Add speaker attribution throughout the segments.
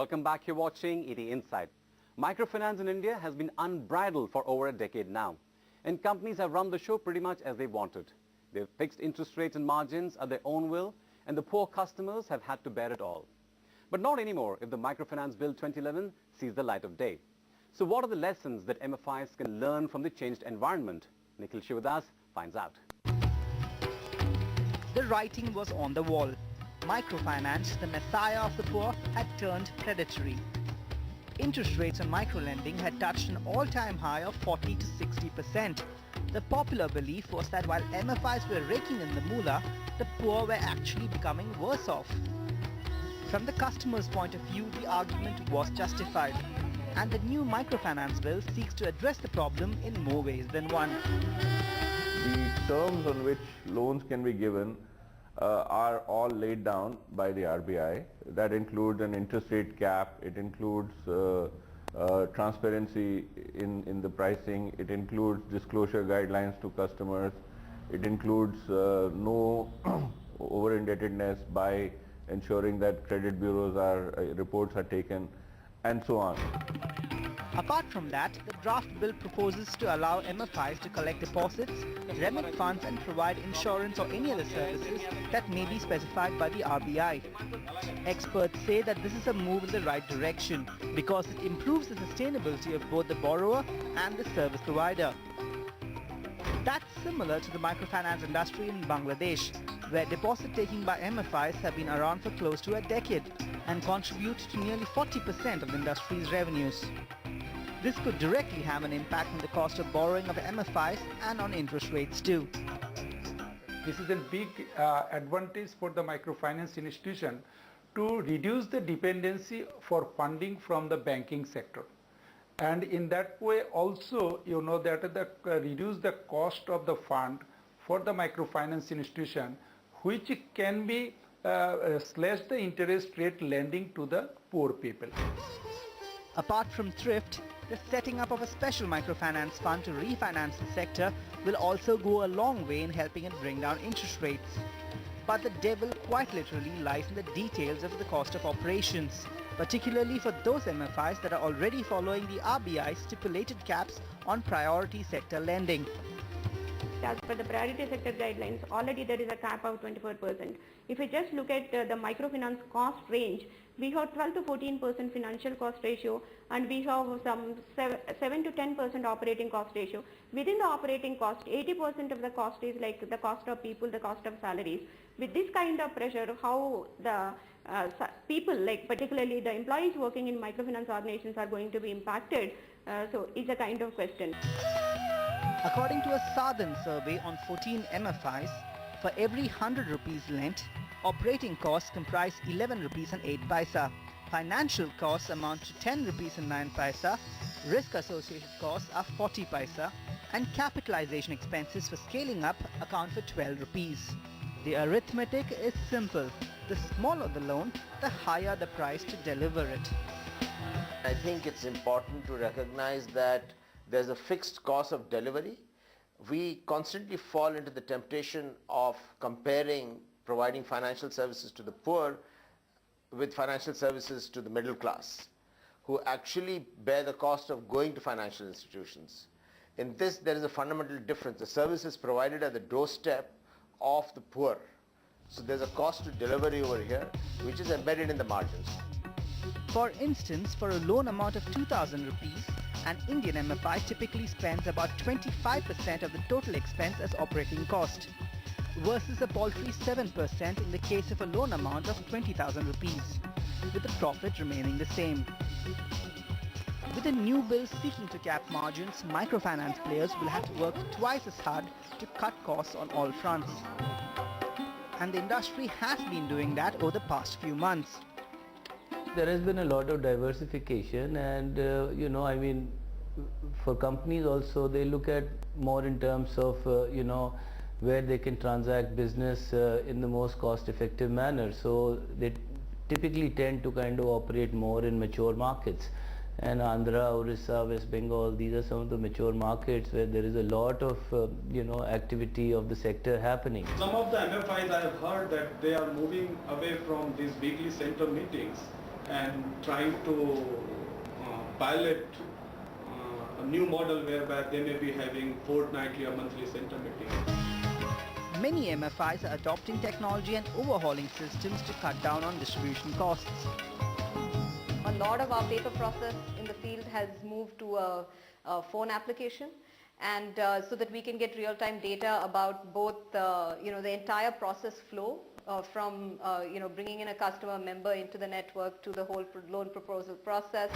Speaker 1: Welcome back. You're watching ET Insight. Microfinance in India has been unbridled for over a decade now, and companies have run the show pretty much as they wanted. They've fixed interest rates and margins at their own will, and the poor customers have had to bear it all. But not anymore if the Microfinance Bill 2011 sees the light of day. So what are the lessons that MFIs can learn from the changed environment? Nikhil Shivadas finds out.
Speaker 2: The writing was on the wall. Microfinance, the messiah of the poor, had turned predatory. Interest rates on microlending had touched an all-time high of 40 to 60%. The popular belief was that while MFIs were raking in the moolah, the poor were actually becoming worse off. From the customer's point of view, the argument was justified. And the new microfinance bill seeks to address the problem in more ways than one.
Speaker 3: The terms on which loans can be given are all laid down by the RBI. That includes an interest rate cap, it includes transparency in the pricing, it includes disclosure guidelines to customers, it includes no over-indebtedness by ensuring that credit bureaus reports are taken, and so on.
Speaker 2: Apart from that, the draft bill proposes to allow MFIs to collect deposits, remit funds and provide insurance or any other services that may be specified by the RBI. Experts say that this is a move in the right direction because it improves the sustainability of both the borrower and the service provider. That's similar to the microfinance industry in Bangladesh, where deposit taking by MFIs have been around for close to a decade and contribute to nearly 40% of the industry's revenues. This could directly have an impact on the cost of borrowing of MFIs and on interest rates too.
Speaker 4: This is a big advantage for the microfinance institution to reduce the dependency for funding from the banking sector. And in that way also, you know, that reduce the cost of the fund for the microfinance institution, which can be slash the interest rate lending to the poor people.
Speaker 2: Apart from thrift, the setting up of a special microfinance fund to refinance the sector will also go a long way in helping it bring down interest rates. But the devil quite literally lies in the details of the cost of operations, particularly for those MFIs that are already following the RBI's stipulated caps on priority sector lending.
Speaker 5: As per the priority sector guidelines, already there is a cap of 24%. If you just look at the microfinance cost range, we have 12 to 14% financial cost ratio, and we have some 7 to 10% operating cost ratio. Within the operating cost, 80% of the cost is like the cost of people, the cost of salaries. With this kind of pressure, how the people, like particularly the employees working in microfinance organizations, are going to be impacted, so it's a kind of question.
Speaker 2: According to a Southern survey on 14 MFIs, for every 100 rupees lent, operating costs comprise 11 rupees and 8 paisa. Financial costs amount to 10 rupees and 9 paisa. Risk associated costs are 40 paisa. And capitalization expenses for scaling up account for 12 rupees. The arithmetic is simple. The smaller the loan, the higher the price to deliver it.
Speaker 6: I think it's important to recognize that there's a fixed cost of delivery. We constantly fall into the temptation of comparing providing financial services to the poor with financial services to the middle class, who actually bear the cost of going to financial institutions. In this, there is a fundamental difference. The service is provided at the doorstep of the poor. So there's a cost to delivery over here, which is embedded in the margins.
Speaker 2: For instance, for a loan amount of 2,000 rupees, an Indian MFI typically spends about 25% of the total expense as operating cost, versus a paltry 7% in the case of a loan amount of 20,000 rupees, with the profit remaining the same. With a new bill seeking to cap margins, microfinance players will have to work twice as hard to cut costs on all fronts. And the industry has been doing that over the past few months.
Speaker 7: There has been a lot of diversification, and for companies also, they look at more in terms of where they can transact business in the most cost effective manner. So they typically tend to kind of operate more in mature markets, and Andhra, Orissa, West Bengal, these are some of the mature markets where there is a lot of activity of the sector happening.
Speaker 8: Some of the MFIs I have heard that they are moving away from these weekly center meetings and trying to pilot a new model whereby they may be having fortnightly or monthly center meetings.
Speaker 2: Many MFIs are adopting technology and overhauling systems to cut down on distribution costs.
Speaker 9: A lot of our paper process in the field has moved to a phone application, and so that we can get real-time data about both the entire process flow from bringing in a customer member into the network to the whole loan proposal process.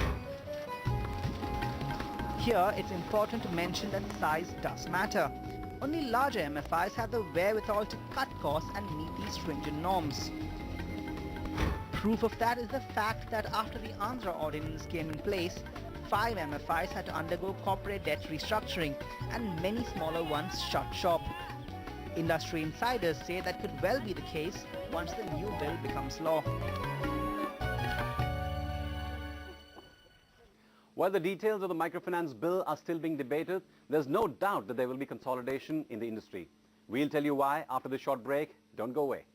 Speaker 2: Here, it's important to mention that size does matter. Only larger MFIs have the wherewithal to cut costs and meet these stringent norms. Proof of that is the fact that after the Andhra Ordinance came in place, 5 MFIs had to undergo corporate debt restructuring and many smaller ones shut shop. Industry insiders say that could well be the case once the new bill becomes law.
Speaker 1: While the details of the microfinance bill are still being debated, there's no doubt that there will be consolidation in the industry. We'll tell you why after this short break. Don't go away.